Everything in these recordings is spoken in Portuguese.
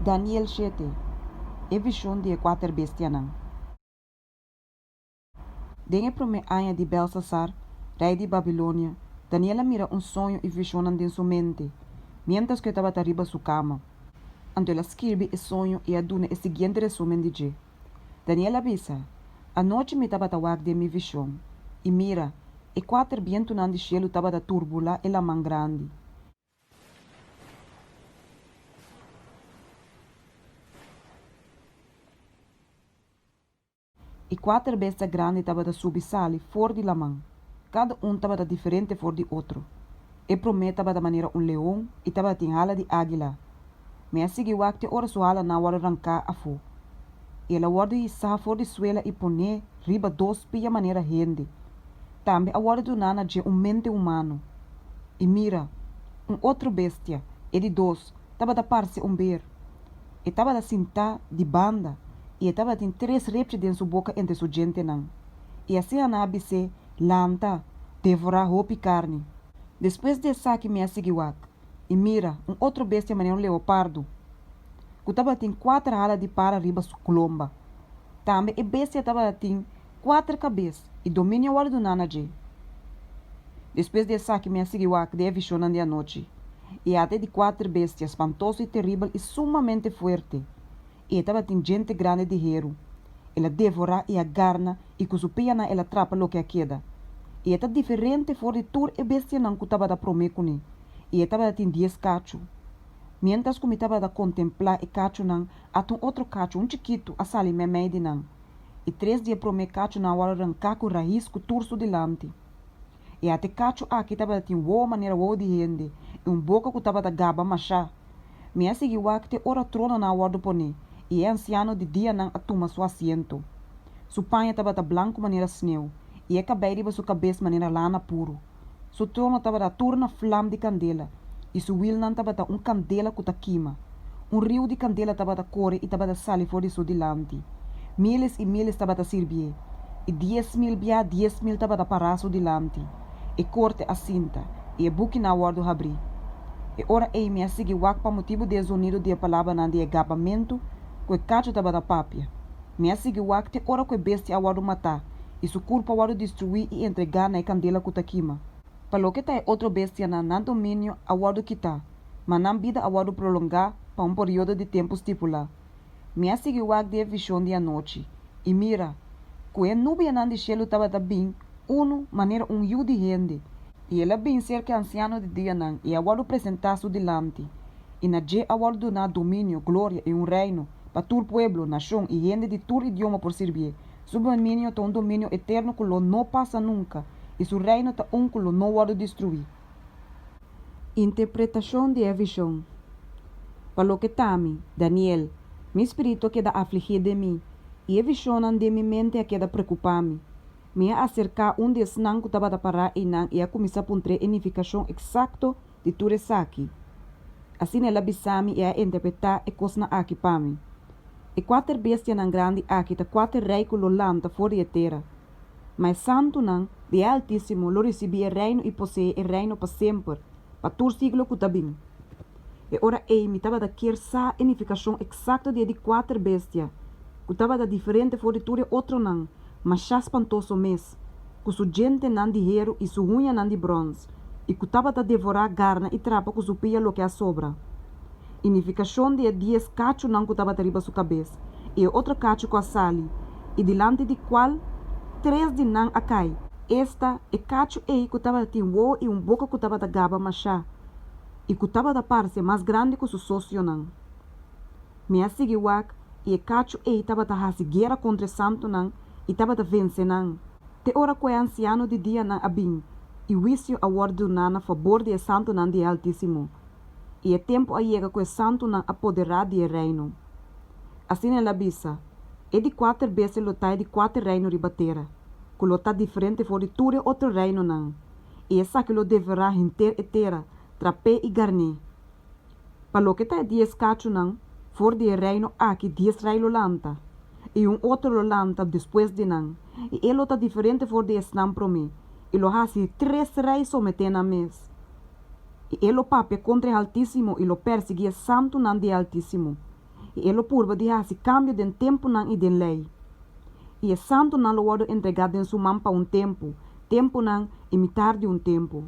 Daniel 7. E visão de quatro bestias. Dengue prome anha de Belsasar, rei de Babilônia, Daniela mira sonho e visão em sua mente, mientras que estava arriba sua cama. Ando ela escreve o sonho e aduna o seguinte resumen de dia. Daniela avisa, a noite me estava a de minha visão, e mira, e quatro vientos de cielo estava a turbula e la man grande. E quatro bestas grandes estavam a subir fora de la mão. Cada estava diferente fora de outro. E promete estava da maneira leão e estava em ala de águila. Mas seguiu a que ora sua ala na hora arrancar a fogo. E ela hora de sair fora de suela e poner riba dois pia maneira rende. Também a hora do nana de mente humano. E mira, outro bestia, e de dois, estava da parse ber. E estava da cinta de banda. E estava tem três reptes dentro sua boca entre sua gente não. E assim a nabe se lanta, devorar roupa e carne. Depois de saque me seguiu. E mira, outro bestia maneiro leopardo. Que estava tem quatro alas de para riba sua colomba. Também a bestia estava tem quatro cabeças e domina o ar do nanaje. Depois de saque me seguiu de visão de a noite. E até de quatro bestias espantoso e terrível e sumamente forte. E estava tem gente grande de hero. Ela devora e agarna e com sua piana ela trapa lo que a queda. E está diferente fora de tur e bestia não que estava da prome com ele. E estava tem 10 cacho. Mientras que me estava da contemplar e cacho não, até outro cacho, chiquito, a sali me meio de não. E 3 dias prome cacho na hora arrancar com raiz com turso delante. E até cacho aqui estava tem boa maneira boa de rende. E boca que estava da gaba machá. Me seguiu a que ora trono na hora do pone. E é anciano de dia não atuma seu assento. Sua panha estava da branco maneira sneu, e é cabelo sua cabeça maneira lana puro. Seu trono estava da turna flama de candela, e sua wil não estava da candela que ta queima. Rio de candela estava da corre e estava da sali fora de seu delante. Miles e miles estava da servir, e 10.000 bia 10.000 estava da paraço delante. E corte a cinta, e é buque na hora do abrir. E ora ei me seguiu para motivo de sonido de palavra na de agapamento, que cacho estava da papia. Me seguiu que ora que bestia a matar, e su culpa a destruir e entregar na candela que queima. Para que tá outro bestia na domínio a que tá, mas não vida a prolongar para período de tempo estipulado. Me seguiu de visão de a noite, e mira, que a nuvem de cielo estava da bem, maneira yu de rende, e ela bem cerca anciano de dia não, e a apresentar su delante, e na je a do na domínio, glória e reino, para todo pueblo, nação e gente de todo idioma por servir. Su domínio é domínio eterno que não passa nunca, e su reino é que não pode destruir. Interpretação de a visão. Para lo que tami, Daniel, mi espírito queda afligido de mim, e a visão de minha mente queda preocupado-me. Me acercar de snang que estava a parar e a começar a pontre unificação exacto de tudo isso aqui. Assim ela bisami e a interpretar e coisa aqui para mim. E quatro bestias nan grande aqui ta quatro rei que lo lanta fora de terra. Mas santo nan, de altíssimo, lo recebia reino e possui e reino para sempre, para todo siglo que tá bem. E ora ei, me tava da quer sa unificação exacta de quatro bestias, que tava da diferente fora de tudo outro nan, mas já espantoso mes, que su gente nan de hero e su unha nan de bronze, e que tava da devorar carne e trapa que su pia lo que a sobra. Unificação de 10 cacho não que estava arriba sua cabeça, e outro cacho com a sali, e delante de qual 3 de não a cai. Esta é cacho ei que estava tem o e boca que estava da gaba machá, e que estava da parte mais grande que seu sócio não. Me a seguir e cacho ei estava da hasi guerra contra santo não, e estava da vencer não. Te ora que é anciano de dia não abim, e vício a word na favor de santo não de altíssimo. E é tempo a chega que o santo não apoderar de reino. Assim ela bisa, é de quatro vezes lotai de quatro reinos ribatera, que lota diferente for de tudo outro reino não. E essa que lo deverá inter e terra, trapé e garne. Para lo que tá 10 cacho não, for de reino aqui 10 rei lo lanta, e outro lo lanta depois de não. E ele lota diferente for de esnam pro mim, e lo hasi 3 reis someter na mes. E ele pape contra o Altíssimo e lo perseguia santo nan de Altíssimo. e ele purba de hasi cambio den tempo nan e den lei. E é santo nan lo wado entregado em sua mão para tempo nan imitar de tempo.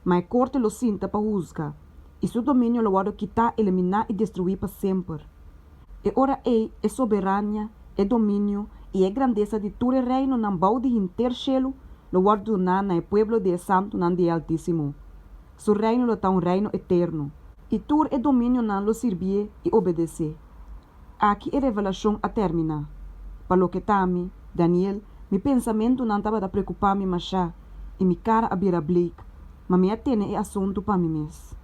Mas corte lo cinta para juzgar, e seu domínio lo wado quitar, eliminar e destruir para sempre. E ora é soberania, é domínio e é grandeza de todo reino nan bau de inter cielo, lo wado donar na pueblo de santo nan de altíssimo. Su reino lo tá reino eterno, e todo é domínio nan lo servir e obedecer. Aqui é revelação a terminar. Para lo que tami, Daniel, mi pensamento não estava a preocupar-me mais, e mi cara a vira blick, mas me atene é assunto para mim mesmo.